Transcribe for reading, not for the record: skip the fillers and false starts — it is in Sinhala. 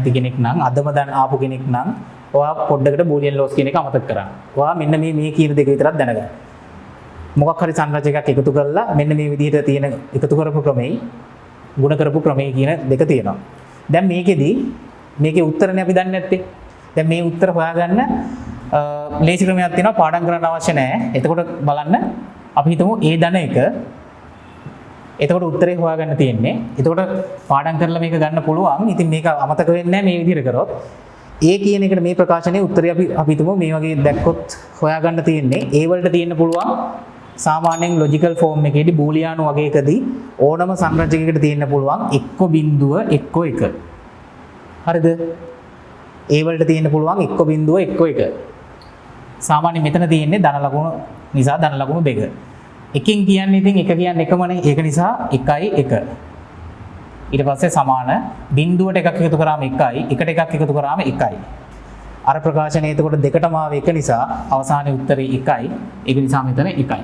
නැති කෙනෙක් නම් අදම දැන් ආපු කෙනෙක් නම් ඔයා පොඩ්ඩකට බූලියන් ලෝස් කියන එක අමතක කරන්න. ඔයා මෙන්න මේ කියන දෙක විතරක් දැනගන්න. මොකක් හරි සංරචකයක් එකතු කරලා මෙන්න මේ විදිහට තියෙන එකතු කරපු ක්‍රමෙයි ಗುಣ කරපු ක්‍රමෙයි කියන දෙක තියෙනවා. දැන් මේකේ උත්තරනේ අපි දන්නේ නැත්තේ. දැන් මේ උත්තර හොයාගන්න ලේසි ක්‍රමයක් තියෙනවා පාඩම් කරන්න අවශ්‍ය නැහැ. එතකොට බලන්න අපි හිතමු A ධන 1. එතකොට උත්තරේ හොයාගන්න තියෙන්නේ. එතකොට පාඩම් කරලා මේක ගන්න පුළුවන්. ඉතින් මේක අමතක වෙන්නේ නැහැ මේ විදිහට කරොත්. A කියන එකට මේ ප්‍රකාශනයේ උත්තරේ අපි හිතමු මේ වගේ දැක්කොත් හොයාගන්න තියෙන්නේ A වලට තියෙන්න පුළුවන් සාමාන්‍යයෙන් ලොජිකල් ෆෝම් එකේදී බූලියානු වගේකදී ඕනම සංරචකයකට තියෙන්න පුළුවන් එක්ක බිඳුව එක්ක 1. හරිද? A වලට තියෙන්න පුළුවන් එක්ක බිඳුව එක්ක 1. සාමාන්‍යයෙන් මෙතන තියෙන්නේ ධන ලකුණු නිසා ධන ලකුණු 2. එකෙන් කියන්නේ ඉතින් එක කියන්නේ එකමනේ. ඒක නිසා 1යි 1. ඊට පස්සේ සමාන බිඳුවට එකක් එකතු කරාම 1යි, එකට එකක් එකතු කරාම 1යි. අර ප්‍රකාශනයේ එතකොට දෙකටම ආව 1 නිසා අවසානයේ උත්තරේ 1යි. ඒක නිසා මෙතන 1යි.